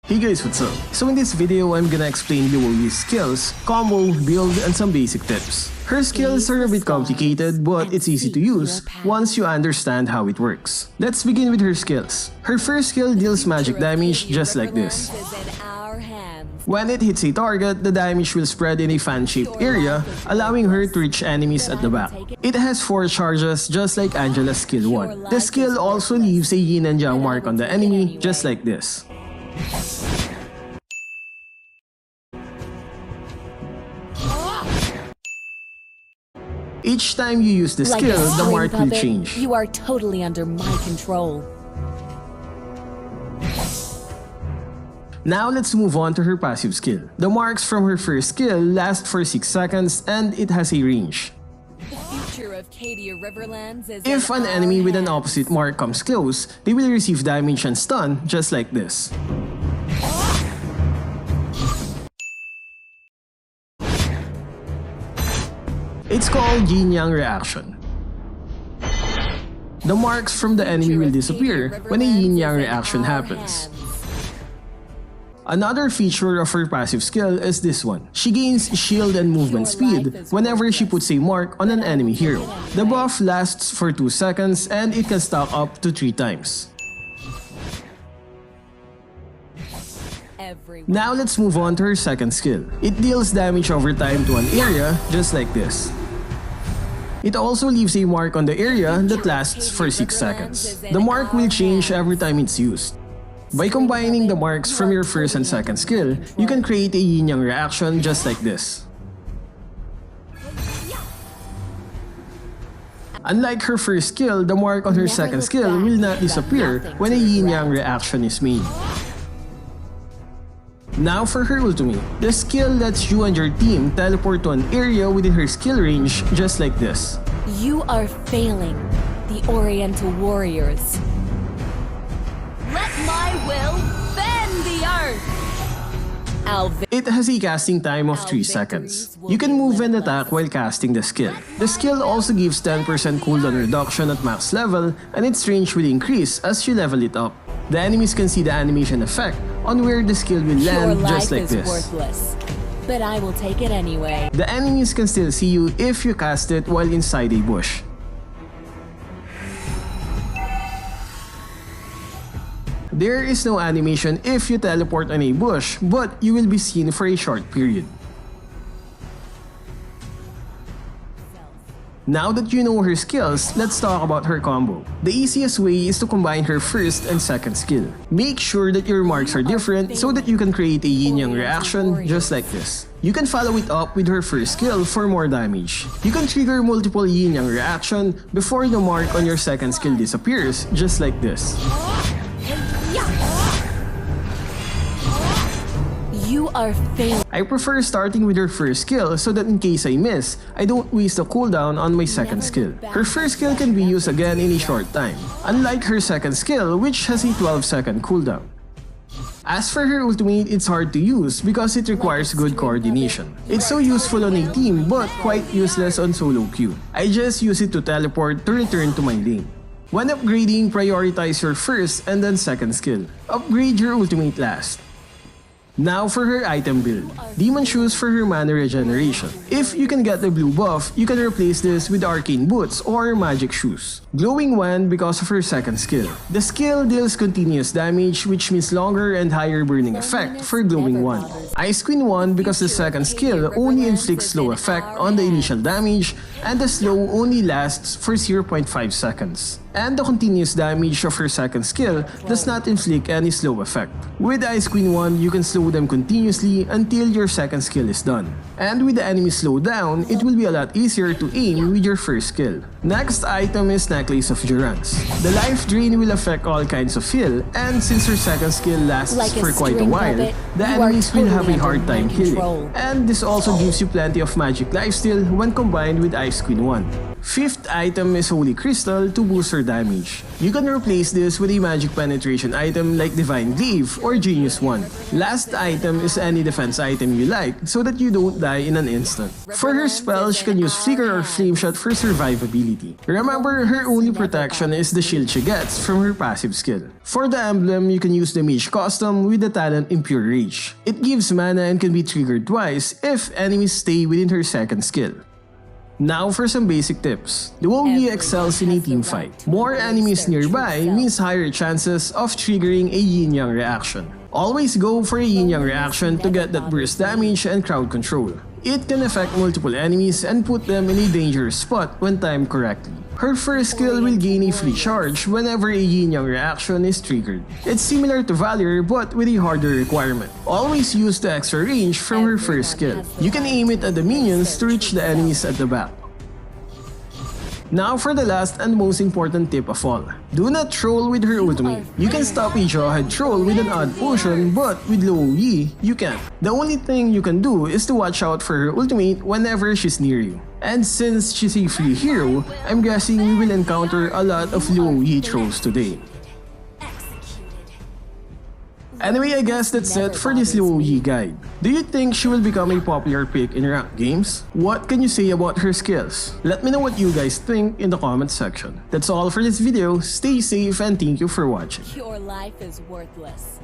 Hey guys, what's up? So in this video, I'm gonna explain Luoyi's skills, combo, build, and some basic tips. Her skills are a bit complicated, but it's easy to use once you understand how it works. Let's begin with her skills. Her first skill deals magic damage just like this. When it hits a target, the damage will spread in a fan-shaped area, allowing her to reach enemies at the back. It has 4 charges just like Angela's skill 1. The skill also leaves a yin and yang mark on the enemy just like this. Each time you use the skill, the mark will change. You are totally under my control. Now let's move on to her passive skill. The marks from her first skill last for 6 seconds and it has a range. If an enemy with an opposite mark comes close, they will receive damage and stun just like this. It's called yin-yang reaction. The marks from the enemy will disappear when a yin-yang reaction happens. Another feature of her passive skill is this one. She gains shield and movement speed whenever she puts a mark on an enemy hero. The buff lasts for 2 seconds and it can stack up to 3 times. Now let's move on to her second skill. It deals damage over time to an area just like this. It also leaves a mark on the area that lasts for 6 seconds. The mark will change every time it's used. By combining the marks from your first and second skill, you can create a yin-yang reaction just like this. Unlike her first skill, the mark on her second skill will not disappear when a yin-yang reaction is made. Now for her ultimate. The skill lets you and your team teleport to an area within her skill range just like this. You are failing, the Oriental Warriors. Let my will bend the earth! It has a casting time of 3 seconds. You can move and attack while casting the skill. The skill also gives 10% cooldown reduction at max level and its range will increase as you level it up. The enemies can see the animation effect on where the skill will land just like this. Worthless, but I will take it anyway. The enemies can still see you if you cast it while inside a bush. There is no animation if you teleport on a bush, but you will be seen for a short period. Now that you know her skills, let's talk about her combo. The easiest way is to combine her first and second skill. Make sure that your marks are different so that you can create a yin-yang reaction just like this. You can follow it up with her first skill for more damage. You can trigger multiple yin-yang reaction before the mark on your second skill disappears just like this. You are failing. I prefer starting with her first skill so that in case I miss, I don't waste the cooldown on my second skill. Her first skill can be used again in a short time, unlike her second skill which has a 12-second cooldown. As for her ultimate, it's hard to use because it requires good coordination. It's so useful on a team but quite useless on solo queue. I just use it to teleport to return to my lane. When upgrading, prioritize your first and then second skill. Upgrade your ultimate last. Now for her item build. Demon Shoes for her mana regeneration. If you can get the blue buff, you can replace this with Arcane Boots or Magic Shoes. Glowing Wand because of her second skill. The skill deals continuous damage which means longer and higher burning effect for Glowing Wand. Ice Queen Wand because the second skill only inflicts slow effect on the initial damage and the slow only lasts for 0.5 seconds. And the continuous damage of her second skill does not inflict any slow effect. With Ice Queen Wand, you can slow them continuously until your second skill is done. And with the enemy slowed down, it will be a lot easier to aim with your first skill. Next item is Necklace of Durance. The life drain will affect all kinds of heal, and since her second skill lasts for quite a while, the enemies will have a hard time healing. And this also gives you plenty of magic lifesteal when combined with Ice Queen Wand. Fifth item is Holy Crystal to boost her damage. You can replace this with a magic penetration item like Divine Glaive or Genius Wand. Last item is any defense item you like so that you don't die in an instant. For her spell, she can use Flicker or Flame Shot for survivability. Remember, her only protection is the shield she gets from her passive skill. For the emblem, you can use the Mage Custom with the talent Impure Rage. It gives mana and can be triggered twice if enemies stay within her second skill. Now for some basic tips. Luo Yi excels in a team fight. More enemies nearby means higher chances of triggering a yin-yang reaction. Always go for a yin-yang reaction to get that burst damage and crowd control. It can affect multiple enemies and put them in a dangerous spot when timed correctly. Her first skill will gain a free charge whenever a yin-yang reaction is triggered. It's similar to Valor but with a harder requirement. Always use the extra range from her first skill. You can aim it at the minions to reach the enemies at the back. Now for the last and most important tip of all. Do not troll with her ultimate. You can stop a jawhead troll with an odd potion, but with Luo Yi, you can't. The only thing you can do is to watch out for her ultimate whenever she's near you. And since she's a free hero, I'm guessing we will encounter a lot of Luo Yi trolls today. Anyway, I guess that's it for this Luo Yi guide. Do you think she will become a popular pick in ranked games? What can you say about her skills? Let me know what you guys think in the comment section. That's all for this video. Stay safe and thank you for watching. Your life is worthless.